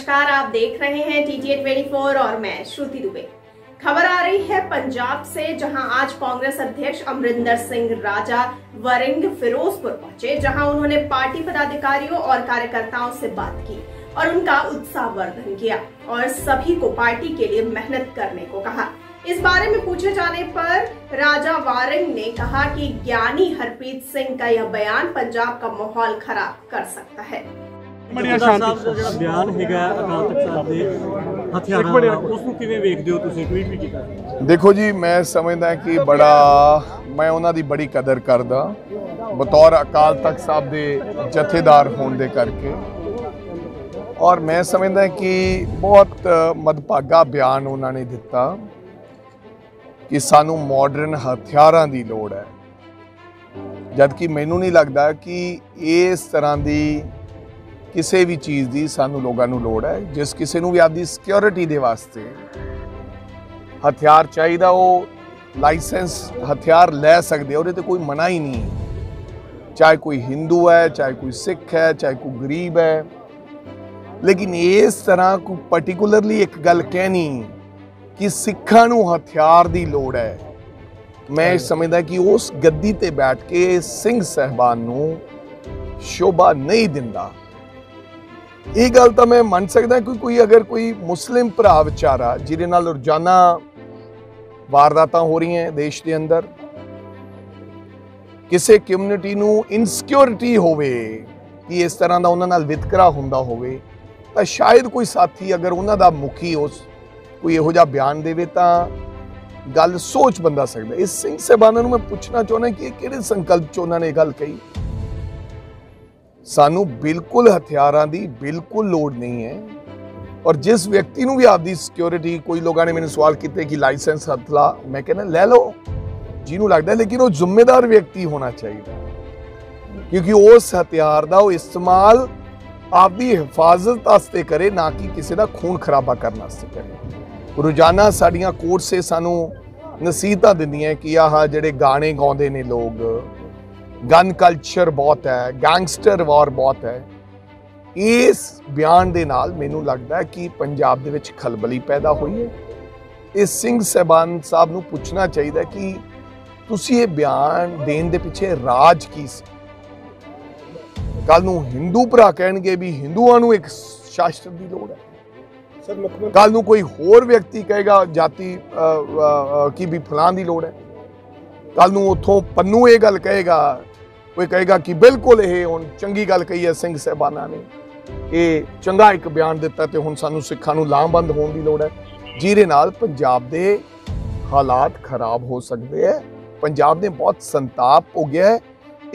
नमस्कार, आप देख रहे हैं TTA 24 और मैं श्रुति दुबे। खबर आ रही है पंजाब से, जहां आज कांग्रेस अध्यक्ष अमरिंदर सिंह राजा वरिंग फिरोजपुर पहुंचे, जहां उन्होंने पार्टी पदाधिकारियों और कार्यकर्ताओं से बात की और उनका उत्साहवर्धन किया और सभी को पार्टी के लिए मेहनत करने को कहा। इस बारे में पूछे जाने पर राजा वारिंग ने कहा कि ज्ञानी हरप्रीत सिंह का यह बयान पंजाब का माहौल खराब कर सकता है। ਬਿਆਨ ਹੈਗਾ ਅਕਾਲ ਤਖਤ ਸਾਹਿਬ ਦੇ ਹਥਿਆਰਾਂ ਦਾ, ਉਸ ਨੂੰ ਕਿਵੇਂ ਵੇਖਦੇ ਹੋ ਤੁਸੀਂ? ਟਵੀਟ ਵੀ ਕੀਤਾ। ਦੇਖੋ ਜੀ, ਮੈਂ ਸਮਝਦਾ ਕਿ ਮੈਂ ਉਹਨਾਂ ਦੀ ਬੜੀ ਕਦਰ ਕਰਦਾ ਬਤੌਰ ਅਕਾਲ ਤਖਤ ਸਾਹਿਬ ਦੇ ਜਥੇਦਾਰ ਹੋਣ ਦੇ ਕਰਕੇ, ਔਰ ਮੈਂ ਸਮਝਦਾ ਕਿ ਬਹੁਤ ਮਦਭਾਗਾ ਬਿਆਨ ਉਹਨਾਂ ਨੇ ਦਿੱਤਾ ਕਿ ਸਾਨੂੰ ਮਾਡਰਨ ਹਥਿਆਰਾਂ ਦੀ ਲੋੜ ਹੈ, ਜਦਕਿ ਮੈਨੂੰ ਨਹੀਂ ਲੱਗਦਾ ਕਿ ਇਸ ਤਰ੍ਹਾਂ ਦੀ ਕਿਸੇ ਵੀ ਚੀਜ਼ ਦੀ ਸਾਨੂੰ ਲੋਕਾਂ ਨੂੰ ਲੋੜ ਹੈ। ਜਿਸ ਕਿਸੇ ਨੂੰ ਵੀ ਆਪਦੀ ਸਿਕਿਉਰਿਟੀ ਦੇ ਵਾਸਤੇ ਹਥਿਆਰ ਚਾਹੀਦਾ, ਉਹ ਲਾਇਸੈਂਸ ਹਥਿਆਰ ਲੈ ਸਕਦੇ, ਉਹਦੇ ਤੇ ਕੋਈ ਮਨਾ ਹੀ ਨਹੀਂ, ਚਾਹੇ ਕੋਈ ਹਿੰਦੂ ਹੈ, ਚਾਹੇ ਕੋਈ ਸਿੱਖ ਹੈ, ਚਾਹੇ ਕੋਈ ਗਰੀਬ ਹੈ। ਲੇਕਿਨ ਇਸ ਤਰ੍ਹਾਂ ਕੋਈ ਪਾਰਟਿਕੂਲਰਲੀ ਇੱਕ ਗੱਲ ਕਹਿਣੀ ਕਿ ਸਿੱਖਾਂ ਨੂੰ ਹਥਿਆਰ ਦੀ ਲੋੜ ਹੈ, ਮੈਂ ਸਮਝਦਾ ਕਿ ਉਸ ਗੱਦੀ ਤੇ ਬੈਠ ਕੇ ਸਿੰਘ ਸਾਹਿਬਾਨ ਨੂੰ ਸ਼ੋਭਾ ਨਹੀਂ ਦਿੰਦਾ। ਇਹ ਗੱਲ ਤਾਂ ਮੈਂ ਮੰਨ ਸਕਦਾ ਕਿ ਕੋਈ ਅਗਰ ਕੋਈ ਮੁਸਲਿਮ ਭਰਾ ਵਿਚਾਰਾ ਜਿਹਦੇ ਨਾਲ ਰੋਜ਼ਾਨਾ ਵਾਰਦਾਤਾਂ ਹੋ ਰਹੀਆਂ ਦੇਸ਼ ਦੇ ਅੰਦਰ, ਕਿਸੇ ਕਮਿਊਨਿਟੀ ਨੂੰ ਇਨਸਿਕਿਉਰਿਟੀ ਹੋਵੇ ਕਿ ਇਸ ਤਰ੍ਹਾਂ ਦਾ ਉਹਨਾਂ ਨਾਲ ਵਿਤਕਰਾ ਹੁੰਦਾ ਹੋਵੇ, ਤਾਂ ਸ਼ਾਇਦ ਕੋਈ ਸਾਥੀ ਅਗਰ ਉਹਨਾਂ ਦਾ ਮੁਖੀ ਉਸ ਕੋਈ ਇਹੋ ਜਿਹਾ ਬਿਆਨ ਦੇਵੇ ਤਾਂ ਗੱਲ ਸੋਚ ਬੰਦਾ ਸਕਦਾ। ਇਸ ਸਿੰਘ ਸਾਹਿਬਾਨਾਂ ਨੂੰ ਮੈਂ ਪੁੱਛਣਾ ਚਾਹੁੰਦਾ ਕਿ ਕਿਹੜੇ ਸੰਕਲਪ 'ਚ ਉਹਨਾਂ ਨੇ ਗੱਲ ਕਹੀ। ਸਾਨੂੰ ਬਿਲਕੁਲ ਹਥਿਆਰਾਂ ਦੀ ਬਿਲਕੁਲ ਲੋੜ ਨਹੀਂ ਹੈ, ਔਰ ਜਿਸ ਵਿਅਕਤੀ ਨੂੰ ਵੀ ਆਪਦੀ ਸਿਕਿਉਰਿਟੀ, ਕੋਈ ਲੋਕਾਂ ਨੇ ਮੈਨੂੰ ਸਵਾਲ ਕੀਤੇ ਕਿ ਲਾਇਸੈਂਸ ਹੱਥਲਾ, ਮੈਂ ਕਹਿੰਦਾ ਲੈ ਲਓ ਜਿਹਨੂੰ ਲੱਗਦਾ, ਲੇਕਿਨ ਉਹ ਜ਼ਿੰਮੇਦਾਰ ਵਿਅਕਤੀ ਹੋਣਾ ਚਾਹੀਦਾ, ਕਿਉਂਕਿ ਉਸ ਹਥਿਆਰ ਦਾ ਉਹ ਇਸਤੇਮਾਲ ਆਪਦੀ ਹਿਫਾਜ਼ਤ ਵਾਸਤੇ ਕਰੇ, ਨਾ ਕਿ ਕਿਸੇ ਦਾ ਖੂਨ ਖਰਾਬਾ ਕਰਨ ਵਾਸਤੇ ਕਰੇ। ਰੋਜ਼ਾਨਾ ਸਾਡੀਆਂ ਕੋਰਟਸੇ ਸਾਨੂੰ ਨਸੀਹਤਾਂ ਦਿੰਦੀਆਂ ਕਿ ਆਹ ਜਿਹੜੇ ਗਾਣੇ ਗਾਉਂਦੇ ਨੇ ਲੋਕ, ਗਨ ਕਲਚਰ ਬਹੁਤ ਹੈ, ਗੈਂਗਸਟਰ ਵਾਰ ਬਹੁਤ ਹੈ। ਇਸ ਬਿਆਨ ਦੇ ਨਾਲ ਮੈਨੂੰ ਲੱਗਦਾ ਕਿ ਪੰਜਾਬ ਦੇ ਵਿੱਚ ਖਲਬਲੀ ਪੈਦਾ ਹੋਈ ਹੈ। ਇਸ ਸਿੰਘ ਸਾਹਿਬਾਨ ਸਾਹਿਬ ਨੂੰ ਪੁੱਛਣਾ ਚਾਹੀਦਾ ਕਿ ਤੁਸੀਂ ਇਹ ਬਿਆਨ ਦੇਣ ਦੇ ਪਿੱਛੇ ਰਾਜ ਕੀ ਸੀ? ਕੱਲ ਨੂੰ ਹਿੰਦੂ ਭਰਾ ਕਹਿਣਗੇ ਵੀ ਹਿੰਦੂਆਂ ਨੂੰ ਇੱਕ ਸ਼ਾਸਤਰ ਦੀ ਲੋੜ ਹੈ, ਕੱਲ ਨੂੰ ਕੋਈ ਹੋਰ ਵਿਅਕਤੀ ਕਹੇਗਾ ਜਾਤੀ ਕੀ ਵੀ ਫਲਾਂ ਦੀ ਲੋੜ ਹੈ, ਕੱਲ ਨੂੰ ਉੱਥੋਂ ਪੰਨੂ ਇਹ ਗੱਲ ਕਹੇਗਾ, ਕੋਈ ਕਹੇਗਾ ਕਿ ਬਿਲਕੁਲ ਇਹ ਹੁਣ ਚੰਗੀ ਗੱਲ ਕਹੀ ਹੈ ਸਿੰਘ ਸਾਹਿਬਾਨਾਂ ਨੇ, ਇਹ ਚੰਗਾ ਇੱਕ ਬਿਆਨ ਦਿੱਤਾ ਤੇ ਹੁਣ ਸਾਨੂੰ ਸਿੱਖਾਂ ਨੂੰ ਲਾਮਬੰਦ ਹੋਣ ਦੀ ਲੋੜ ਹੈ, ਜਿਹਦੇ ਨਾਲ ਪੰਜਾਬ ਦੇ ਹਾਲਾਤ ਖਰਾਬ ਹੋ ਸਕਦੇ ਹੈ। ਪੰਜਾਬ ਦੇ ਬਹੁਤ ਸੰਤਾਪ ਹੋ ਗਿਆ ਹੈ।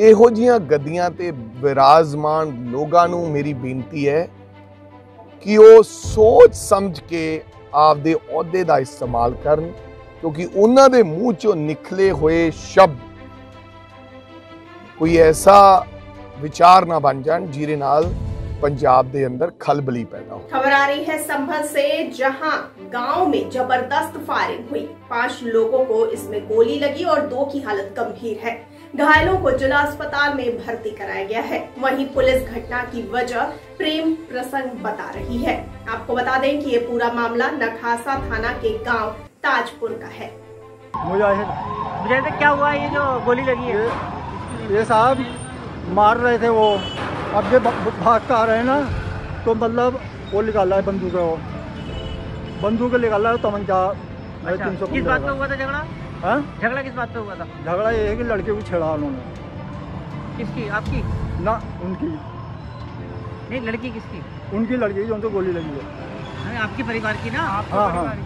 ਇਹੋ ਜਿਹੀਆਂ ਗੱਦੀਆਂ ਤੇ ਵਿਰਾਜਮਾਨ ਲੋਕਾਂ ਨੂੰ ਮੇਰੀ ਬੇਨਤੀ ਹੈ ਕਿ ਉਹ ਸੋਚ ਸਮਝ ਕੇ ਆਪਦੇ ਅਹੁਦੇ ਦਾ ਇਸਤੇਮਾਲ ਕਰਨ, ਕਿਉਂਕਿ ਉਹਨਾਂ ਦੇ ਮੂੰਹ ਚੋਂ ਨਿਕਲੇ ਹੋਏ ਸ਼ਬਦ कोई ऐसा विचार ना बन जाए जिसके नाल पंजाब के अंदर खलबली पैदा हो। खबर आ रही है संभल से, जहां गांव में जबरदस्त फायरिंग हुई, 5 लोगों को इसमें गोली लगी और 2 की हालत गंभीर है। घायलों को जिला अस्पताल में भर्ती कराया गया है। वहीं पुलिस घटना की वजह प्रेम प्रसंग बता रही है। आपको बता दें कि ये पूरा मामला नखासा थाना के गाँव ताजपुर का है। मुझे क्या हुआ, ये जो गोली लगी है, ये साहब मार रहे थे, वो अब जो भाग कर आ रहे हैं ना, तो मतलब वो निकाला है बंदूक, बंदूक निकाला है, तमंचा। अच्छा, किस बात पे हुआ था झगड़ा? हाँ, झगड़ा किस बात पे हुआ था? झगड़ा ये है कि लड़के को छेड़ा उन्होंने। किसकी? आपकी? ना, उनकी नहीं, लड़की किसकी? उनकी लड़की जो उनको गोली लगी है। आपके परिवार की ना? हाँ हाँ हाँ।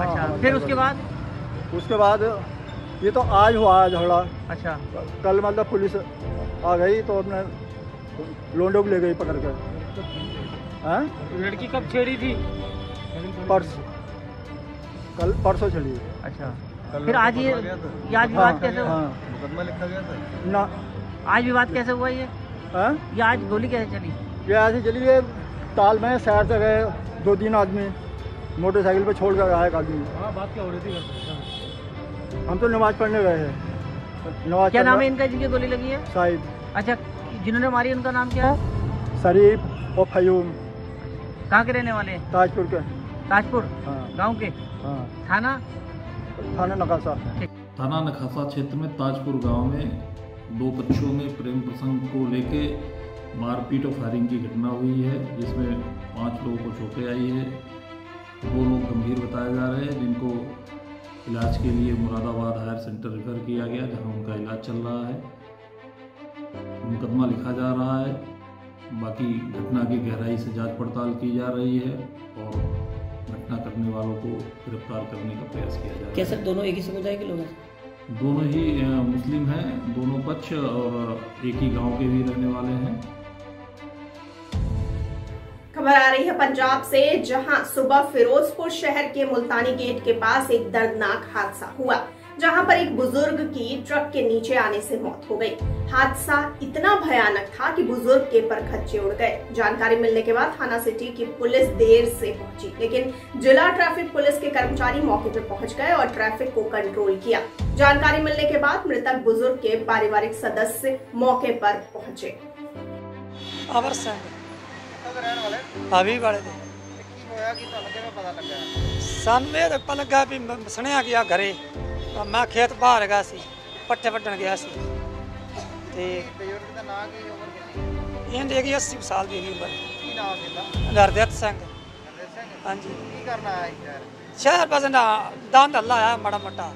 अच्छा, फिर उसके बाद ये तो आज हुआ है झगड़ा। अच्छा, कल मतलब पुलिस आ गई तो अपने लोंडो को ले गई पकड़ कर। हाँ, लड़की कब छेड़ी थी? परसों छेड़ी। अच्छा, फिर आज विवाद कैसे हुआ? मुकदमा लिखा गया था ना। आज विवाद कैसे हुआ ये? हाँ, ये आज गोली कैसे चली? ये ऐसे चली, ये ताल में शहर से गए 2-3 आदमी, मोटरसाइकिल पे छोड़ कर आया एक आदमी। हाँ, बात क्या हो रही थी? हम तो नमाज पढ़ने गए हैं। नमाज क्या नाम है इनका जिनकी गोली लगी है? साहिब। अच्छा, जिन्होंने मारी उनका नाम क्या है? शरीफ और फयूम। कहाँ के रहने वाले हैं? ताजपुर के। ताजपुर हाँ गांव के। हाँ। थाना नकासा। थाना नखासा क्षेत्र में ताजपुर गांव में दो पक्षों में प्रेम प्रसंग को लेके मारपीट और फायरिंग की घटना हुई है, जिसमें 5 लोगों को चोटें आई है। 2 लोग गंभीर बताए जा रहे हैं, जिनको इलाज के लिए मुरादाबाद हायर सेंटर रेफर किया गया, जहां उनका इलाज चल रहा है। मुकदमा लिखा जा रहा है। बाकी घटना की गहराई से जांच पड़ताल की जा रही है और घटना करने वालों को गिरफ्तार करने का प्रयास किया जा रहा है। क्या सर दोनों एक ही समुदाय के लोग हैं? दोनों ही मुस्लिम हैं, दोनों पक्ष, और एक ही गांव के भी रहने वाले हैं। खबर आ रही है पंजाब से, जहां सुबह फिरोजपुर शहर के मुल्तानी गेट के पास एक दर्दनाक हादसा हुआ, जहां पर एक बुजुर्ग की ट्रक के नीचे आने से मौत हो गई। हादसा इतना भयानक था कि बुजुर्ग के परखच्चे उड़ गए। जानकारी मिलने के बाद थाना सिटी की पुलिस देर से पहुंची, लेकिन जिला ट्रैफिक पुलिस के कर्मचारी मौके पर पहुंच गए और ट्रैफिक को कंट्रोल किया। जानकारी मिलने के बाद मृतक बुजुर्ग के पारिवारिक सदस्य मौके पर पहुंचे। हावी वाले थे ਸਾਨੂੰ ਇਹ ਪਤਾ ਲੱਗਾ ਵੀ ਸੁਣਿਆ ਗਿਆ ਘਰੇ। ਮੈਂ ਖੇਤ ਬਾਹਰ ਗਿਆ ਸੀ, ਪੱਠੇ ਵੱਢਣ ਗਿਆ ਸੀ ਤੇ ਬਜ਼ੁਰਗ ਦਾ ਨਾਂ ਕੀ, ਉਮਰ ਕਿੰਨੀ? ਇਹਦੀ ਹੈਗੀ 80 ਸਾਲ ਦੀ ਹੈਗੀ ਉਮਰ। ਕੀ ਨਾਮ ਇਹਦਾ? ਹਰਦੇਵ ਸਿੰਘ। ਹਾਂਜੀ। ਕੀ ਕਰਨਾ ਆਇਆ ਇੱਧਰ? ਸ਼ਹਿਰ ਬਸ ਨਾ ਦੰਦ ਹੱਲਾ ਆਇਆ ਮਾੜਾ ਮੋਟਾ,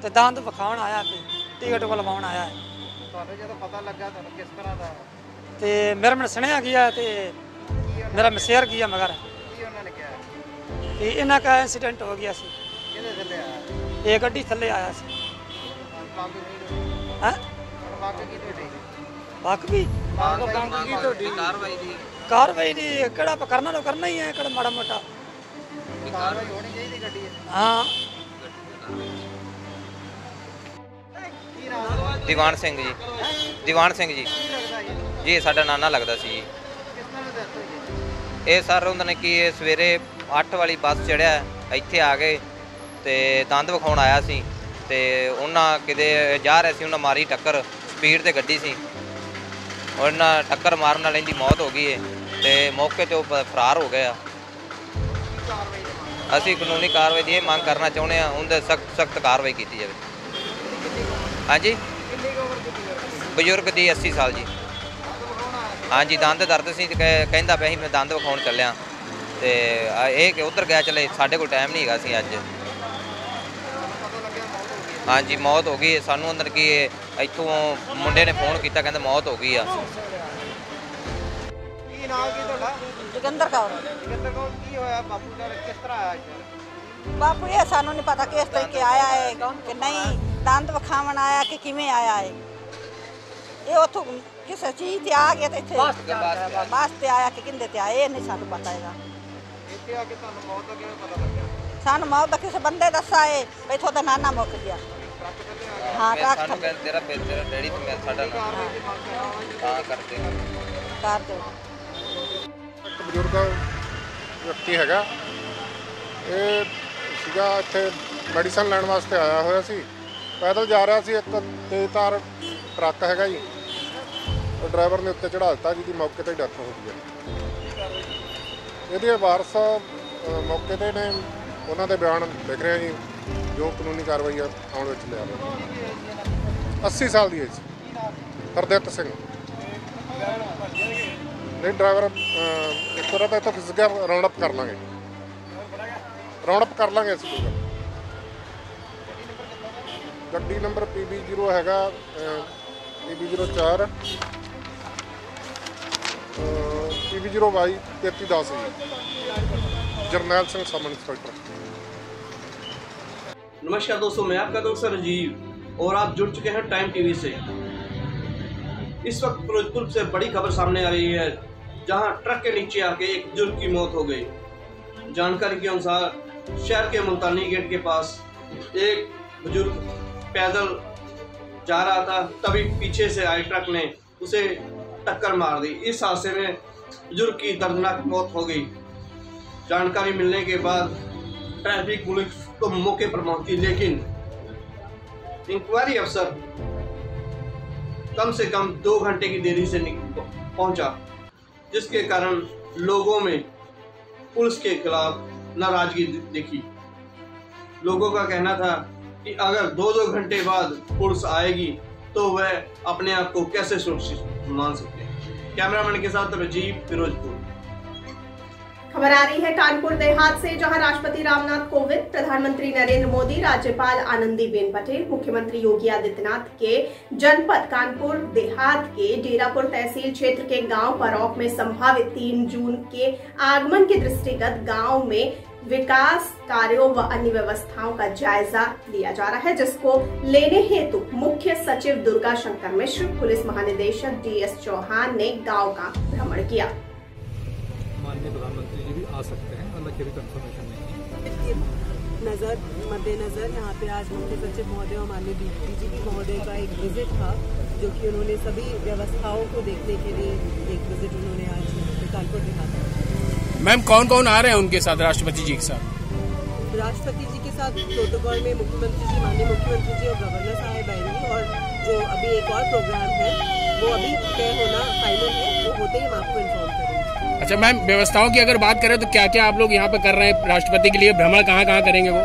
ਤੇ ਦੰਦ ਵਿਖਾਉਣ ਆਇਆ ਤੇ ਟਿਕਟ ਲਵਾਉਣ ਆਇਆ। ਤੁਹਾਨੂੰ ਜਦੋਂ ਪਤਾ ਲੱਗਾ ਤੁਹਾਨੂੰ ਕਿਸ ਤਰ੍ਹਾਂ ਦਾ? ਤੇ ਮੇਰੇ ਮਨ ਸੁਣਿਆ ਗਿਆ ਤੇ ਮੇਰਾ ਮਸੇਰ ਗਿਆ ਮਗਰ। ਕੀ ਉਹਨਾਂ ਨੇ ਕਿਹਾ? ਤੇ ਇਹਨਾਂ ਦਾ ਐਕਸੀਡੈਂਟ ਹੋ ਗਿਆ ਸੀ। ਕਿਹਦੇ ਥੱਲੇ ਆਇਆ? ਇਹ ਗੱਡੀ ਥੱਲੇ ਆਇਆ ਸੀ। ਹਾਂ ਕਾਰਵਾਈ ਦੀ ਕਿਹੜਾ ਕਰਨਾ ਤਾਂ ਕਰਨਾ ਹੀ ਹੈ, ਕਿਹੜਾ ਮਾੜਾ ਮੋਟਾ ਕਾਰਵਾਈ ਹੋਣੀ ਚਾਹੀਦੀ ਗੱਡੀ। ਹਾਂ। ਦੀਵਾਨ ਸਿੰਘ ਜੀ। ਦੀਵਾਨ ਸਿੰਘ ਜੀ ਜੀ ਸਾਡਾ ਨਾਨਾ ਲੱਗਦਾ ਸੀ ਜੀ। ਇਹ ਸਰ ਉਹਨਾਂ ਨੇ ਕੀ ਸਵੇਰੇ 8 ਵਾਲੀ ਬੱਸ ਚੜਿਆ, ਇੱਥੇ ਆ ਗਏ ਤੇ ਦੰਦ ਵਿਖਾਉਣ ਆਇਆ ਸੀ ਤੇ ਉਹਨਾਂ ਕਿਤੇ ਜਾ ਰਹੇ ਸੀ, ਉਹਨਾਂ ਮਾਰੀ ਟੱਕਰ, ਸਪੀਡ ਤੇ ਗੱਡੀ ਸੀ, ਉਹਨਾਂ ਟੱਕਰ ਮਾਰਨ ਨਾਲ ਇਹਦੀ ਮੌਤ ਹੋ ਗਈ ਹੈ ਤੇ ਮੌਕੇ ਤੇ ਉਹ ਫਰਾਰ ਹੋ ਗਏ ਆ। ਅਸੀਂ ਕਾਨੂੰਨੀ ਕਾਰਵਾਈ ਦੀ ਇਹ ਮੰਗ ਕਰਨਾ ਚਾਹੁੰਦੇ ਹਾਂ, ਉਹਦੇ ਸਖਤ ਕਾਰਵਾਈ ਕੀਤੀ ਜਾਵੇ। ਹਾਂਜੀ। ਬਜ਼ੁਰਗ ਦੀ 80 ਸਾਲ ਜੀ। ਹਾਂਜੀ, ਦੰਦ ਦਰਦ ਸੀ, ਕਹਿੰਦਾ ਪਿਆ ਸੀ ਮੈਂ ਦੰਦ ਵਿਖਾਉਣ ਚੱਲਿਆ ਤੇ ਇਹ ਕਿ ਉੱਧਰ ਗਿਆ ਚਲੇ, ਸਾਡੇ ਕੋਲ ਟਾਈਮ ਨਹੀਂ ਹੈਗਾ ਸੀ ਅੱਜ। ਹਾਂਜੀ, ਮੌਤ ਹੋ ਗਈ ਸਾਨੂੰ ਅੰਦਰ ਕੀ ਇੱਥੋਂ ਮੁੰਡੇ ਨੇ ਫੋਨ ਕੀਤਾ, ਕਹਿੰਦਾ ਮੌਤ ਹੋ ਗਈ ਆ। ਕੀ ਨਾਮ ਕੀ ਤੁਹਾਡਾ? ਜੋਗਿੰਦਰ ਕੌਰ। ਜੋਗਿੰਦਰ ਕੌਰ, ਕੀ ਹੋਇਆ ਬਾਪੂ ਦਾ, ਕਿਸ ਤਰ੍ਹਾਂ ਆਇਆ ਇੱਧਰ? ਬਾਪੂ ਇਹ ਸਾਨੂੰ ਨਹੀਂ ਪਤਾ ਕਿਸ ਤਰੀਕੇ ਆਇਆ ਹੈ ਕਿ ਨਹੀਂ, ਦੰਦ ਵਿਖਾਉਣ ਆਇਆ ਕਿ ਕਿਵੇਂ ਆਇਆ ਹੈ। ਇਹ ਉੱਥੋਂ ਕਿਸੇ ਚੀਜ਼ ਤੇ ਆ ਗਿਆ ਤੇ ਇੱਥੇ ਬੱਸ ਤੇ ਆਇਆ ਕਿ ਕਿੰਦੇ ਤੇ ਆਇਆ, ਇਹ ਨਹੀਂ ਸਾਨੂੰ ਪਤਾ ਹੈਗਾ। ਇੱਥੇ ਆ ਕੇ ਤੁਹਾਨੂੰ ਮੌਤ ਦਾ ਕਿਵੇਂ ਪਤਾ ਲੱਗਿਆ? ਸਾਨੂੰ ਮੌਤ ਦਾ ਕਿਸੇ ਬੰਦੇ ਦੱਸਾ ਹੈ, ਇੱਥੋਂ ਦਾ ਨਾਨਾ ਮੁੱਕ ਗਿਆ। ਹਾਂ, ਟਰੱਕ ਸਾਨੂੰ ਕਹਿੰਦੇ ਤੇਰਾ ਡੈਡੀ ਤੇ ਮੈਂ ਸਾਡਾ ਨਾਮ ਤਾਂ ਕਰਦੇ ਕਰ ਦਿਓ। ਇੱਕ ਬਜ਼ੁਰਗ ਵਿਅਕਤੀ ਹੈਗਾ, ਇਹ ਸੀਗਾ ਇੱਥੇ ਮੈਡੀਸਨ ਲੈਣ ਵਾਸਤੇ ਆਇਆ ਹੋਇਆ ਸੀ, ਪੈਦਲ ਜਾ ਰਿਹਾ ਸੀ। ਇੱਕ ਤੇਜ਼ਧਾਰ ਟਰੱਕ ਹੈਗਾ ਜੀ, ਉਹ ਡਰਾਈਵਰ ਨੇ ਉੱਤੇ ਚੜ੍ਹਾ ਦਿੱਤਾ, ਜਿਹਦੀ ਮੌਕੇ 'ਤੇ ਡੈਥ ਹੋ ਗਈ ਹੈ। ਇਹਦੇ ਵਾਰਸ ਮੌਕੇ 'ਤੇ ਨੇ, ਉਹਨਾਂ ਦੇ ਬਿਆਨ ਲਿਖ ਰਹੇ ਜੀ, ਜੋ ਕਾਨੂੰਨੀ ਕਾਰਵਾਈ ਆਉਣ ਵਿੱਚ ਲਿਆ ਰਹੇ। 80 ਸਾਲ ਦੀ ਏਜ। ਹਰਦੇਵ ਸਿੰਘ। ਨਹੀਂ, ਡਰਾਈਵਰ ਇੱਕ ਤਰ੍ਹਾਂ ਤਾਂ ਇੱਥੋਂ ਫਿਸ ਗਿਆ, ਰਾਉਂਡ ਅਪ ਕਰ ਲਾਂਗੇ, ਅਸੀਂ ਕੋਈ ਗੱਲ। ਗੱਡੀ ਨੰਬਰ PB0 ਹੈਗਾ, PB04 PB0Y 3310 जी। Jarnail Singh sub inspector. नमस्कार दोस्तों, मैं आपका दोस्त राजीव और आप जुड़ चुके हैं टाइम टीवी से। इस वक्त फिरोजपुर से बड़ी खबर सामने आ रही है, जहां ट्रक के नीचे आके एक बुजुर्ग की मौत हो गई। जानकारी के अनुसार शहर के मुल्तानी गेट के पास एक बुजुर्ग पैदल जा रहा था, तभी पीछे से आए ट्रक ने उसे टक्कर मार दी। इस हादसे में बुजुर्ग की दर्दनाक मौत हो गई। जानकारी मिलने के बाद ट्रैफिक पुलिस तो मौके पर पहुंची, लेकिन इंक्वायरी अफसर कम से कम 2 घंटे की देरी से पहुंचा, जिसके कारण लोगों में पुलिस के खिलाफ नाराजगी दिखी। लोगों का कहना था कि अगर 2-2 घंटे बाद पुलिस आएगी तो वह अपने आप को कैसे सुरक्षित मान सकते हैं। कैमरामैन के साथ राजीव, फिरोजपुर। खबर आ रही है कानपुर देहात से, जहां राष्ट्रपति रामनाथ कोविंद, प्रधानमंत्री नरेंद्र मोदी, राज्यपाल आनंदीबेन पटेल, मुख्यमंत्री योगी आदित्यनाथ के जनपद कानपुर देहात के डेरापुर तहसील क्षेत्र के गांव परौक में संभावित 3 जून के आगमन के दृष्टिगत गांव में विकास कार्यों व अन्य व्यवस्थाओं का जायजा लिया जा रहा है, जिसको लेने हेतु मुख्य सचिव दुर्गा शंकर मिश्र, पुलिस महानिदेशक DS चौहान ने गांव का भ्रमण किया। माननीय प्रधानमंत्री जी भी आ सकते हैं, हालांकि अभी कंफर्मेशन नहीं है। मद्देनजर यहाँ पे आज मुख्य सचिव महोदय और माननीय DGP महोदय का एक विजिट था, जो कि उन्होंने सभी व्यवस्थाओं को देखने के लिए एक विजिट उन्होंने आज कानपुर दिखा। मैम कौन कौन आ रहे हैं उनके साथ, राष्ट्रपति जी के साथ? राष्ट्रपति जी के साथ प्रोटोकॉल में मुख्यमंत्री जी, माननीय मुख्यमंत्री जी और गवर्नर साहब आएंगे, और जो अभी एक और प्रोग्राम है वो अभी तय होना फाइनल है, वो होते ही हम आपको इन्फॉर्म करेंगे। अच्छा मैम, व्यवस्थाओं की अगर बात करें तो क्या क्या आप लोग यहाँ पे कर रहे हैं राष्ट्रपति के लिए? भ्रमण कहाँ कहाँ करेंगे वो?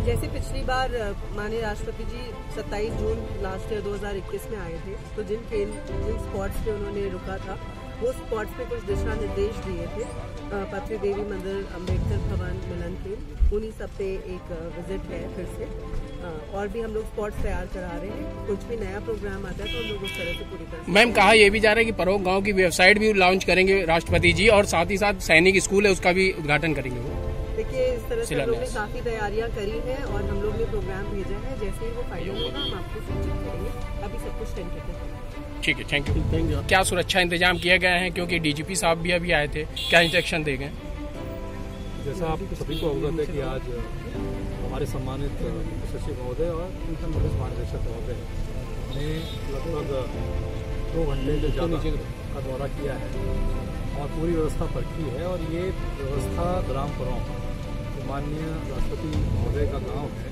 जैसे पिछली बार माननीय राष्ट्रपति जी 27 जून लास्ट ईयर 2021 में आए थे, तो जिन स्पॉट्स पे उन्होंने रुका था वो स्पॉट्स पे कुछ दिशा निर्देश दिए थे। पत्री देवी मंदिर, अम्बेडकर भवन, मिलन केंद्र, उन्हीं सब पे एक विजिट है फिर से। और भी हम लोग स्पॉट्स तैयार करा रहे हैं, कुछ भी नया प्रोग्राम आता है तो हम लोग उस तरह से पूरी तरह। मैम कहा ये भी जा रहा है कि परौक गांव की वेबसाइट भी लॉन्च करेंगे राष्ट्रपति जी, और साथ ही साथ सैनिक स्कूल है उसका भी उद्घाटन करेंगे वो। देखिए इस तरह से हम लोग ने काफी तैयारियां करी हैं और हम लोग ने प्रोग्राम भेजा है, जैसे ही वो फाइनल होगा हम आपको सूचित करेंगे। अभी सब कुछ टेंटेटिव है। ठीक है, थैंक यू। क्या सुरक्षा इंतजाम किए गए हैं, क्योंकि DGP साहब भी अभी आए थे, क्या इंस्ट्रक्शन दे गए? जैसा आप सभी को अवगत है कि आज हमारे सम्मानित सचिव महोदय और पुलिस महानिदेशक महोदय ने लगभग 2 घंटे से ज़्यादा का दौरा किया है और पूरी व्यवस्था परखी है। और ये व्यवस्था ग्राम परौक माननीय राष्ट्रपति महोदय का गांव है।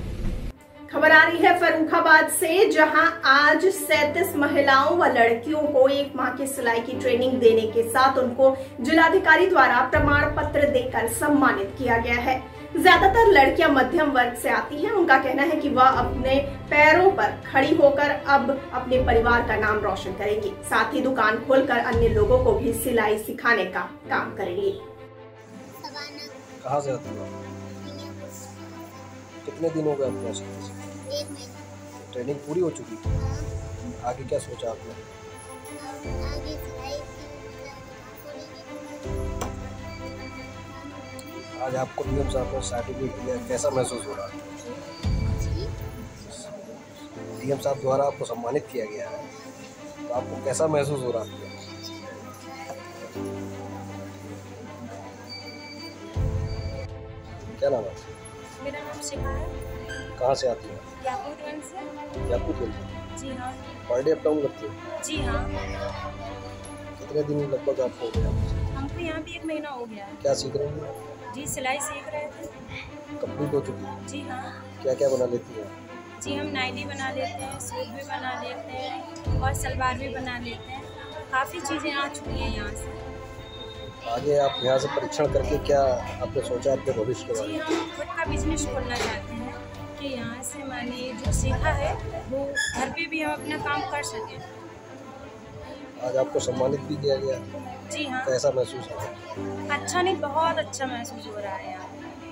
खबर आ रही है फर्रुखाबाद से, जहां आज 37 महिलाओं व लड़कियों को 1 माह की सिलाई की ट्रेनिंग देने के साथ उनको जिलाधिकारी द्वारा प्रमाण पत्र देकर सम्मानित किया गया है। ज्यादातर लड़कियां मध्यम वर्ग से आती हैं। उनका कहना है कि वह अपने पैरों पर खड़ी होकर अब अपने परिवार का नाम रोशन करेंगी, साथ ही दुकान खोलकर अन्य लोगों को भी सिलाई सिखाने का काम करेंगी। कहाँ से आती हो? कितने दिन हो गए आपको? 1 महीना। ट्रेनिंग पूरी हो चुकी? आगे क्या सोचा आपने? आगे आज आपको DM साहब ने सर्टिफिकेट दिया, कैसा महसूस हो रहा है? DM साहब द्वारा आपको सम्मानित किया गया है, तो आपको कैसा महसूस हो रहा है? क्या नाम है? मेरा नाम शिखा है। कहाँ से आती है? याकूतगंज से। याकूतगंज से? जी हाँ। पर डे अप डाउन करती है? जी हाँ। कितने दिन लगभग आपको हो गया? हमको यहाँ भी 1 महीना हो गया है। क्या सीख रहे हैं? जी सिलाई सीख रहे थे। कंप्लीट हो चुकी है? जी हाँ। क्या क्या बना लेती है? जी हम नाइटी बना लेते हैं, सूट भी बना लेते हैं और सलवार भी बना लेते हैं। काफ़ी चीज़ें आ चुकी हैं यहाँ से। आगे आप यहाँ से परीक्षण करके क्या आपने सोचा अपने भविष्य के बारे में? जी हम खुद का बिजनेस खोलना चाहते हैं कि यहाँ से मैंने जो सीखा है वो घर पे भी हम अपना काम कर सकें। आज आपको सम्मानित भी किया गया? जी हाँ। कैसा महसूस हो रहा है? अच्छा नहीं, बहुत अच्छा महसूस हो रहा है यहाँ।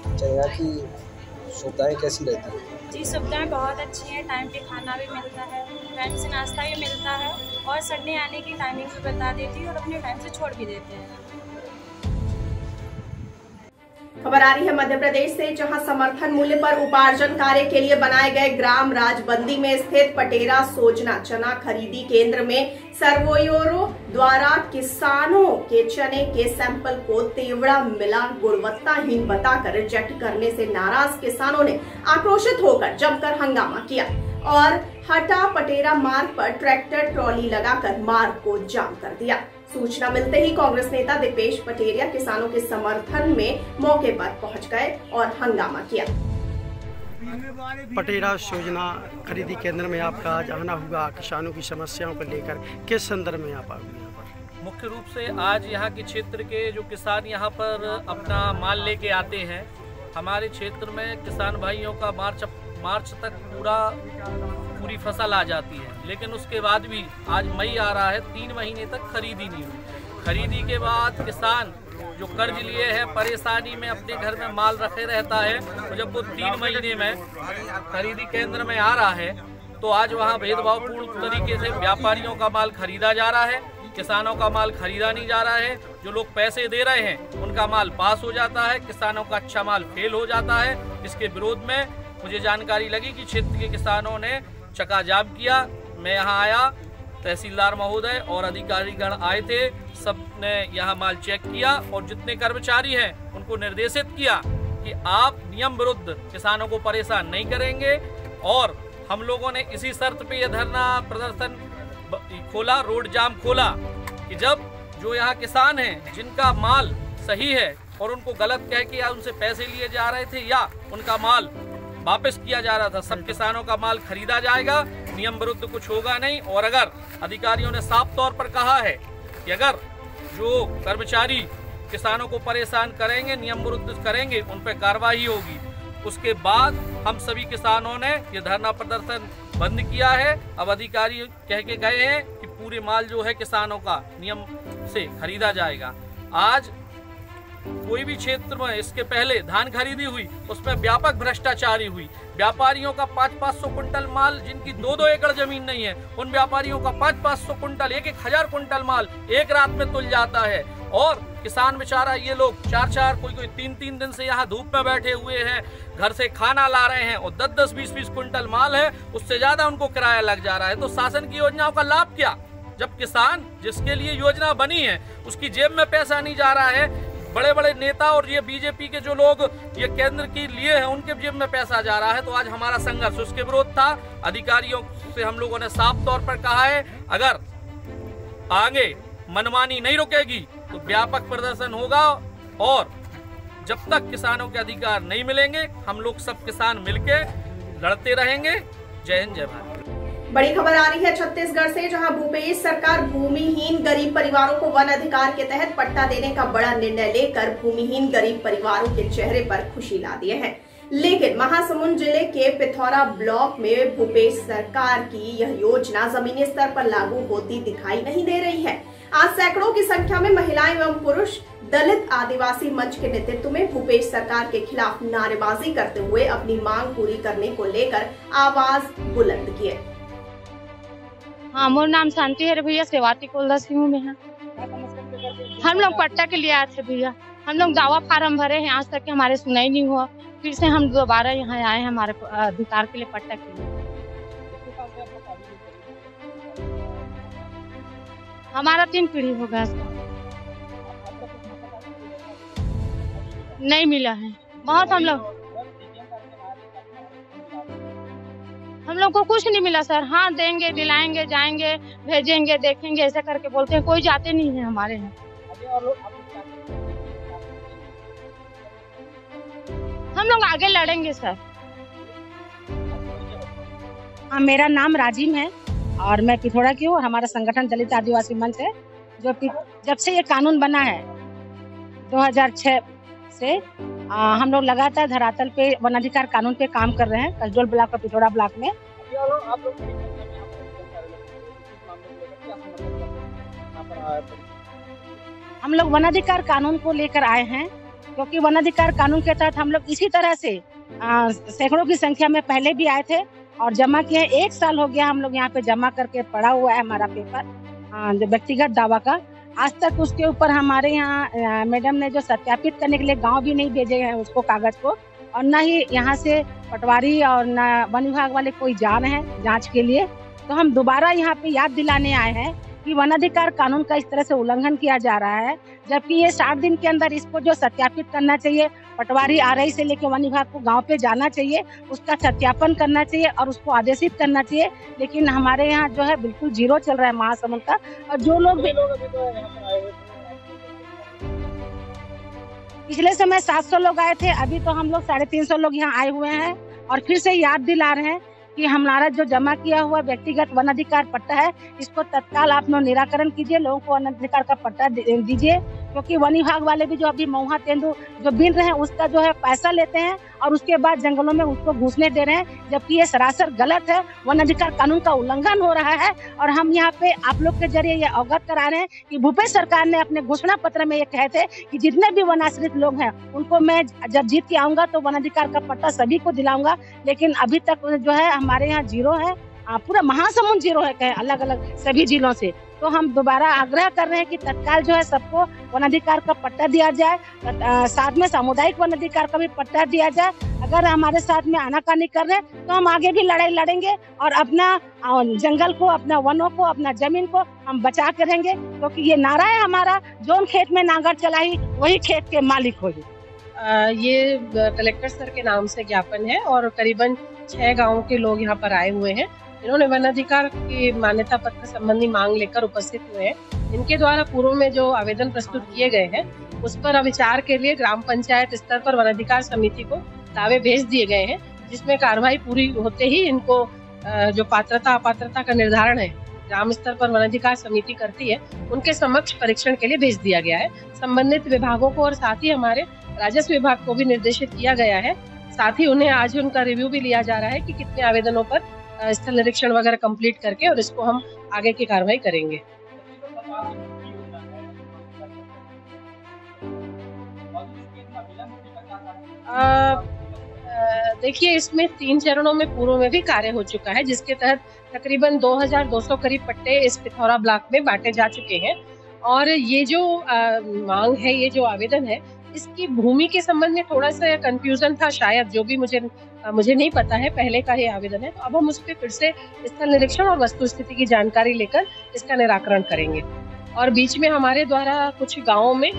अच्छा, यहाँ की सुविधाएं कैसी रहती हैं? जी सुविधाएं बहुत अच्छी हैं, टाइम पे खाना भी मिलता है, टाइम से नाश्ता भी मिलता है और संडे आने की टाइमिंग भी बता देती है और अपने टाइम से छोड़ भी देते हैं। खबर आ रही है मध्य प्रदेश से, जहां समर्थन मूल्य पर उपार्जन कार्य के लिए बनाए गए ग्राम राजबंदी में स्थित पटेरा सोजना चना खरीदी केंद्र में सर्वेयरों द्वारा किसानों के चने के सैंपल को तेवड़ा मिला गुणवत्ताहीन बताकर रिजेक्ट करने से नाराज किसानों ने आक्रोशित होकर जमकर हंगामा किया और हटा पटेरा मार्ग पर ट्रैक्टर ट्रॉली लगाकर मार्ग को जाम कर दिया। सूचना मिलते ही कांग्रेस नेता दीपेश पटेरिया किसानों के समर्थन में मौके पर पहुंच गए और हंगामा किया। पटेरा योजना खरीदी केंद्र में आपका आज आना हुआ किसानों की समस्याओं को लेकर, किस संदर्भ में आप आए यहाँ पर? मुख्य रूप से आज यहाँ के क्षेत्र के जो किसान यहाँ पर अपना माल लेके आते हैं, हमारे क्षेत्र में किसान भाइयों का मार्च तक पूरी फसल आ जाती है, लेकिन उसके बाद भी आज मई आ रहा है, 3 महीने तक खरीदी नहीं हुई। खरीदी के बाद किसान जो कर्ज लिए हैं परेशानी में अपने घर में माल रखे रहता है, तो जब वो 3 महीने में खरीदी केंद्र में आ रहा है तो आज वहाँ भेदभावपूर्ण तरीके से व्यापारियों का माल खरीदा जा रहा है, किसानों का माल खरीदा नहीं जा रहा है। जो लोग पैसे दे रहे हैं उनका माल पास हो जाता है, किसानों का अच्छा माल फेल हो जाता है। इसके विरोध में मुझे जानकारी लगी कि क्षेत्र के किसानों ने चक्का जाम किया। मैं यहाँ आया, तहसीलदार महोदय और अधिकारीगण आए थे, सबने यहाँ माल चेक किया और जितने कर्मचारी हैं उनको निर्देशित किया कि आप नियम विरुद्ध किसानों को परेशान नहीं करेंगे। और हम लोगों ने इसी शर्त पे यह धरना प्रदर्शन खोला, रोड जाम खोला कि जब जो यहाँ किसान हैं जिनका माल सही है और उनको गलत कह के या उनसे पैसे लिए जा रहे थे या उनका माल वापस किया जा रहा था, सब किसानों का माल खरीदा जाएगा, नियम विरुद्ध कुछ होगा नहीं। और अगर अधिकारियों ने साफ तौर पर कहा है कि अगर जो कर्मचारी किसानों को परेशान करेंगे, नियम विरुद्ध करेंगे, उन पर कार्रवाई होगी। उसके बाद हम सभी किसानों ने ये धरना प्रदर्शन बंद किया है। अब अधिकारी कह के गए हैं कि पूरे माल जो है किसानों का नियम से खरीदा जाएगा। आज कोई भी क्षेत्र में इसके पहले धान खरीदी हुई, उसमें व्यापक भ्रष्टाचारी हुई। व्यापारियों का 500-500 कुंटल माल, जिनकी 2-2 एकड़ जमीन नहीं है, उन व्यापारियों का 500-500 कुंटल, 1-1000 कुंटल माल एक रात में तुल जाता है। और किसान बेचारा, ये लोग 4-4 कोई 3-3 दिन से यहाँ धूप में बैठे हुए हैं, घर से खाना ला रहे हैं और 10-10, 20-20 कुंटल माल है, उससे ज्यादा उनको किराया लग जा रहा है। तो शासन की योजनाओं का लाभ क्या, जब किसान जिसके लिए योजना बनी है उसकी जेब में पैसा नहीं जा रहा है। बड़े बड़े नेता और ये बीजेपी के जो लोग ये केंद्र के लिए हैं उनके जेब में पैसा जा रहा है। तो आज हमारा संघर्ष उसके विरोध था। अधिकारियों से हम लोगों ने साफ तौर पर कहा है, अगर आगे मनमानी नहीं रुकेगी तो व्यापक प्रदर्शन होगा और जब तक किसानों के अधिकार नहीं मिलेंगे हम लोग सब किसान मिलके लड़ते रहेंगे। जय हिंद, जय भारत। बड़ी खबर आ रही है छत्तीसगढ़ से, जहां भूपेश सरकार भूमिहीन गरीब परिवारों को वन अधिकार के तहत पट्टा देने का बड़ा निर्णय लेकर भूमिहीन गरीब परिवारों के चेहरे पर खुशी ला दिए हैं। लेकिन महासमुंद जिले के पिथौरा ब्लॉक में भूपेश सरकार की यह योजना जमीनी स्तर पर लागू होती दिखाई नहीं दे रही है। आज सैकड़ों की संख्या में महिलाएं एवं पुरुष दलित आदिवासी मंच के नेतृत्व में भूपेश सरकार के खिलाफ नारेबाजी करते हुए अपनी मांग पूरी करने को लेकर आवाज बुलंद किए। हाँ, मोर नाम शांति है भैया, सेवाती कोलदा सिंह में है। हम लोग पट्टा के लिए आए थे भैया, हम लोग दावा फार्म भरे हैं, आज तक कि हमारे सुनाई नहीं हुआ। फिर से हम दोबारा यहाँ आए हैं हमारे अधिकार के लिए, पट्टा के लिए। हमारा 3 पीढ़ी हो गया, नहीं मिला है बहुत। हम लोग को कुछ नहीं मिला सर। हाँ, देंगे, दिलाएंगे, जाएंगे, भेजेंगे, देखेंगे, ऐसा करके बोलते हैं, कोई जाते नहीं है हमारे यहाँ। हम लोग आगे लड़ेंगे सर। हाँ, मेरा नाम राजीव है और मैं पिथौरा की हूँ और हमारा संगठन दलित आदिवासी मंच है। जो जब से ये कानून बना है 2006 से हम लोग लगातार धरातल पे वन अधिकार कानून पे काम कर रहे हैं, कसडोल ब्लॉक और पिथौरा ब्लॉक में। हम लोग वन अधिकार कानून को लेकर आए हैं क्योंकि वन अधिकार कानून के तहत हम लोग इसी तरह से सैकड़ों की संख्या में पहले भी आए थे और जमा किए। 1 साल हो गया हम लोग यहाँ पे जमा करके पड़ा हुआ है हमारा पेपर, जो व्यक्तिगत दावा का। आज तक उसके ऊपर हमारे यहाँ मैडम ने जो सत्यापित करने के लिए गांव भी नहीं भेजे हैं उसको, कागज को, और न ही यहाँ से पटवारी और न वन विभाग वाले कोई जा रहे हैं जांच के लिए। तो हम दोबारा यहाँ पे याद दिलाने आए हैं कि वन अधिकार कानून का इस तरह से उल्लंघन किया जा रहा है, जबकि ये 60 दिन के अंदर इसको जो सत्यापित करना चाहिए, पटवारी आरआई से लेकर वन विभाग को गांव पे जाना चाहिए, उसका सत्यापन करना चाहिए और उसको आदेशित करना चाहिए। लेकिन हमारे यहाँ जो है बिल्कुल जीरो चल रहा है महासमुंद का। और जो लोग पिछले समय 700 लोग आए थे, अभी तो हम लोग 350 लोग यहाँ आए हुए हैं और फिर से याद दिला रहे हैं कि हमारा जो जमा किया हुआ व्यक्तिगत वनाधिकार पट्टा है, इसको तत्काल आप लोग निराकरण कीजिए, लोगों को वनाधिकार का पट्टा दीजिए, क्योंकि वन विभाग वाले भी जो अभी महुआ तेंदू जो बीन रहे हैं उसका जो है पैसा लेते हैं और उसके बाद जंगलों में उसको घुसने दे रहे हैं, जबकि ये सरासर गलत है। वन अधिकार कानून का उल्लंघन हो रहा है और हम यहाँ पे आप लोग के जरिए ये अवगत करा रहे हैं कि भूपेश सरकार ने अपने घोषणा पत्र में ये कहे थे कि जितने भी वनाश्रित लोग हैं उनको मैं जब जीत के आऊंगा तो वन अधिकार का पट्टा सभी को दिलाऊंगा, लेकिन अभी तक जो है हमारे यहाँ जीरो है, पूरा महासमुंद जीरो है कहे अलग अलग सभी जिलों से। तो हम दोबारा आग्रह कर रहे हैं कि तत्काल जो है सबको वनाधिकार का पट्टा दिया जाए, साथ में सामुदायिक वनाधिकार का भी पट्टा दिया जाए। अगर हमारे साथ में आनाकानी कर रहे हैं तो हम आगे भी लड़ाई लड़ेंगे और अपना जंगल को, अपना वनों को, अपना जमीन को हम बचा के रहेंगे, क्योंकि ये नारा है हमारा, जोन खेत में नांगर चलाई वही खेत के मालिक होगी। ये कलेक्टर सर के नाम से ज्ञापन है और करीबन 6 गाँव के लोग यहाँ पर आए हुए हैं। इन्होंने वन अधिकार की मान्यता पत्र संबंधी मांग लेकर उपस्थित हुए हैं। इनके द्वारा पूर्व में जो आवेदन प्रस्तुत किए गए हैं उस पर विचार के लिए ग्राम पंचायत स्तर पर वन अधिकार समिति को दावे भेज दिए गए हैं, जिसमें कार्रवाई पूरी होते ही इनको जो पात्रता अपात्रता का निर्धारण है ग्राम स्तर पर वन अधिकार समिति करती है, उनके समक्ष परीक्षण के लिए भेज दिया गया है। संबंधित विभागों को और साथ ही हमारे राजस्व विभाग को भी निर्देशित किया गया है। साथ ही उन्हें आज उनका रिव्यू भी लिया जा रहा है कि कितने आवेदनों पर स्थल निरीक्षण वगैरह कंप्लीट करके और इसको हम आगे की कार्रवाई करेंगे। देखिए, इसमें 3 चरणों में पूर्व में भी कार्य हो चुका है, जिसके तहत तकरीबन 2200 करीब पट्टे इस पिथौरा ब्लॉक में बांटे जा चुके हैं। और ये जो मांग है, ये जो आवेदन है, इसकी भूमि के संबंध में थोड़ा सा कंफ्यूजन था शायद, जो भी मुझे नहीं पता है, पहले का ये आवेदन है। तो अब हम उस पर फिर से स्थल निरीक्षण और वस्तु स्थिति की जानकारी लेकर इसका निराकरण करेंगे। और बीच में हमारे द्वारा कुछ गाँवों में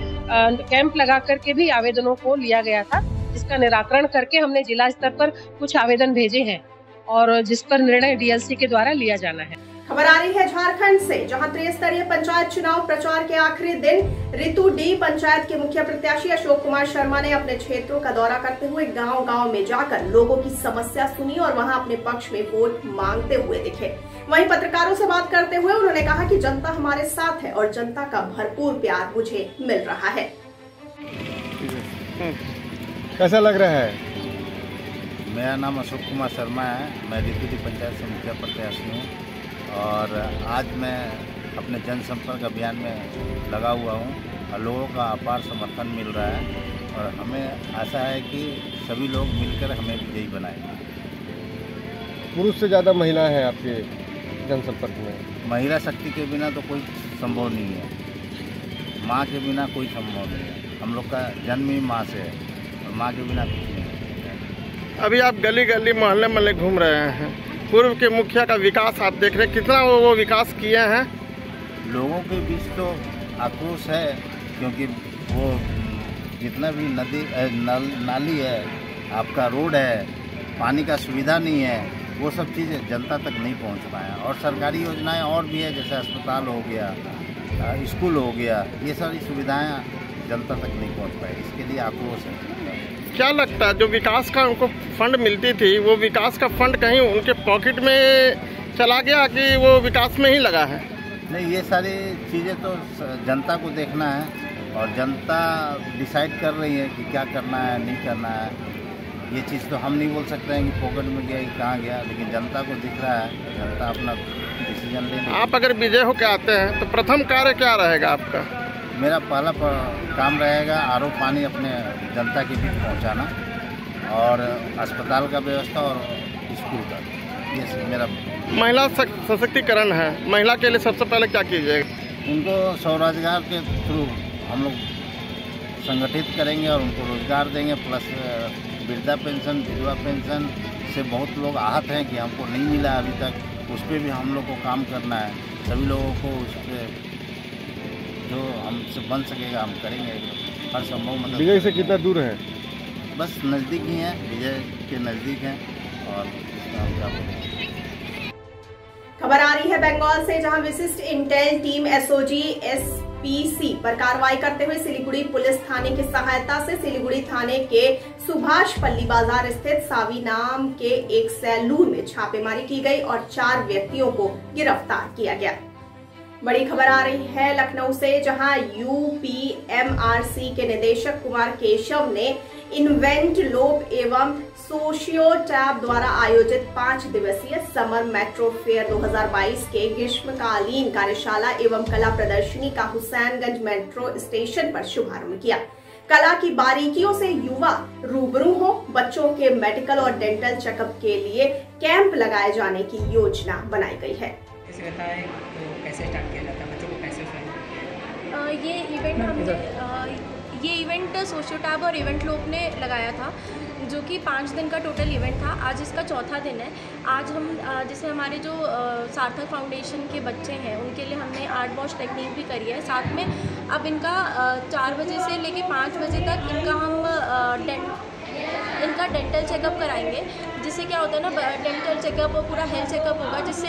कैंप लगा करके भी आवेदनों को लिया गया था, जिसका निराकरण करके हमने जिला स्तर पर कुछ आवेदन भेजे हैं और जिस पर निर्णय डीएलसी के द्वारा लिया जाना है। खबर आ रही है झारखंड से, जहां त्रिस्तरीय पंचायत चुनाव प्रचार के आखिरी दिन ऋतु डी पंचायत के मुखिया प्रत्याशी अशोक कुमार शर्मा ने अपने क्षेत्रों का दौरा करते हुए गांव-गांव में जाकर लोगों की समस्या सुनी और वहां अपने पक्ष में वोट मांगते हुए दिखे। वहीं पत्रकारों से बात करते हुए उन्होंने कहा कि जनता हमारे साथ है और जनता का भरपूर प्यार मुझे मिल रहा है। कैसा लग रहा है? मेरा नाम अशोक कुमार शर्मा है, मैं ऋतु डी पंचायत से मुखिया प्रत्याशी हूँ और आज मैं अपने जनसंपर्क अभियान में लगा हुआ हूँ और लोगों का अपार समर्थन मिल रहा है और हमें आशा है कि सभी लोग मिलकर हमें विजयी बनाएंगे। पुरुष से ज़्यादा महिला है आपके जनसंपर्क में? महिला शक्ति के बिना तो कोई संभव नहीं है, माँ के बिना कोई संभव नहीं है। हम लोग का जन्म ही माँ से है और माँ के बिना कुछ नहीं है। अभी आप गली गली मोहल्ले मोहल्ले घूम रहे हैं, पूर्व के मुखिया का विकास आप देख रहे हैं, कितना वो विकास किए हैं? लोगों के बीच तो आक्रोश है, क्योंकि वो जितना भी नदी नाली है, आपका रोड है, पानी का सुविधा नहीं है, वो सब चीज़ें जनता तक नहीं पहुंच पाया। और सरकारी योजनाएं और भी है, जैसे अस्पताल हो गया, स्कूल हो गया, ये सारी सुविधाएं जनता तक नहीं पहुंच पाई, इसके लिए आक्रोश है। क्या लगता है जो विकास का उनको फंड मिलती थी, वो विकास का फंड कहीं उनके पॉकेट में चला गया कि वो विकास में ही लगा है? नहीं, ये सारी चीज़ें तो जनता को देखना है और जनता डिसाइड कर रही है कि क्या करना है नहीं करना है। ये चीज़ तो हम नहीं बोल सकते हैं कि पॉकेट में गया कि कहाँ गया, लेकिन जनता को दिख रहा है, जनता अपना डिसीजन ले। आप अगर विजय होकर आते हैं तो प्रथम कार्य क्या रहेगा आपका? मेरा पहला काम रहेगा आरओ पानी अपने जनता के बीच पहुंचाना और अस्पताल का व्यवस्था और स्कूल का, ये मेरा। महिला सशक्तिकरण है, महिला के लिए सबसे पहले क्या कीजिएगा? उनको स्वरोजगार के थ्रू हम लोग संगठित करेंगे और उनको रोजगार देंगे, प्लस वृद्धा पेंशन, विधवा पेंशन से बहुत लोग आहत हैं कि हमको नहीं मिला अभी तक, उस पर भी हम लोग को काम करना है। सभी लोगों को उस पर जो हमसे बन सकेगा हम करेंगे, हर संभव मदद। विजय से कितना दूर है? बस नज़दीक ही है, विजय के नज़दीक हैं और इसका हम क्या बोलेंगे। खबर आ रही है बंगाल से, जहां विशिष्ट इंटेल टीम एसओजी पीसी पर कार्रवाई करते हुए सिलीगुड़ी पुलिस थाने की सहायता से सिलीगुड़ी थाने के सुभाष पल्ली बाजार स्थित सावी नाम के एक सैलून में छापेमारी की गई और 4 व्यक्तियों को गिरफ्तार किया गया। बड़ी खबर आ रही है लखनऊ से, जहां यूपीएमआरसी के निदेशक कुमार केशव ने इन्वेंट लोब एवं सोशियो टैब द्वारा आयोजित 5 दिवसीय समर मेट्रो फेयर 2022 के ग्रीष्मकालीन कार्यशाला एवं कला प्रदर्शनी का हुसैनगंज मेट्रो स्टेशन पर शुभारंभ किया। कला की बारीकियों से युवा रूबरू हो, बच्चों के मेडिकल और डेंटल चेकअप के लिए कैंप लगाए जाने की योजना बनाई गई है। कैसे स्टार्ट किया जाता है, बच्चों को कैसे ये इवेंट सोशियो टैब और इवेंट लोब ने लगाया था, जो कि 5 दिन का टोटल इवेंट था। आज इसका चौथा दिन है। आज हम जैसे हमारे जो सार्थक फाउंडेशन के बच्चे हैं उनके लिए हमने आर्ट वॉश टेक्निक भी करी है। साथ में अब इनका 4 बजे से लेके 5 बजे तक इनका डेंटल चेकअप कराएंगे, जिससे क्या होता है ना, डेंटल चेकअप और पूरा हेल्थ चेकअप होगा, जिससे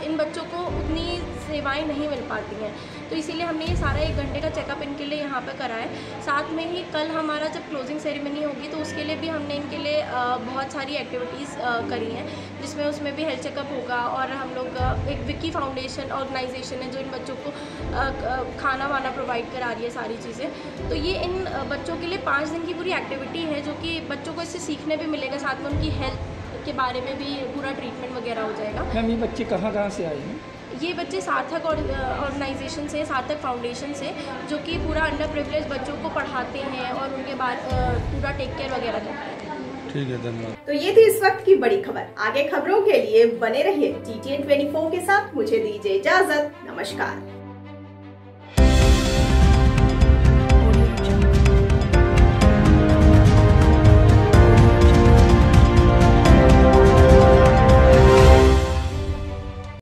इन बच्चों को उतनी सेवाएं नहीं मिल पाती हैं। तो इसीलिए हमने ये सारा 1 घंटे का चेकअप इनके लिए यहाँ पे करा है। साथ में ही कल हमारा जब क्लोजिंग सेरेमनी होगी तो उसके लिए भी हमने इनके लिए बहुत सारी एक्टिविटीज़ करी हैं, उसमें भी हेल्थ चेकअप होगा। और हम लोग एक विकी फाउंडेशन ऑर्गेनाइजेशन है जो इन बच्चों को खाना वाना प्रोवाइड करा रही है, सारी चीज़ें। तो ये इन बच्चों के लिए 5 दिन की पूरी एक्टिविटी है, जो कि बच्चों को इससे सीखने भी मिलेगा। साथ में उनकी हेल्थ के बारे में भी पूरा ट्रीटमेंट वगैरह हो जाएगा। मैम, ये बच्चे कहाँ से आए हैं? ये बच्चे सार्थक ऑर्गेनाइजेशन से, सार्थक फाउंडेशन से, जो कि पूरा अंडर प्रिविलेज बच्चों को पढ़ाते हैं और उनके बाद पूरा टेक केयर वगैरह करते हैं। ठीक है, धन्यवाद। तो ये थी इस वक्त की बड़ी खबर। आगे खबरों के लिए बने रहिए TTN 24 के साथ। मुझे दीजिए इजाजत। नमस्कार।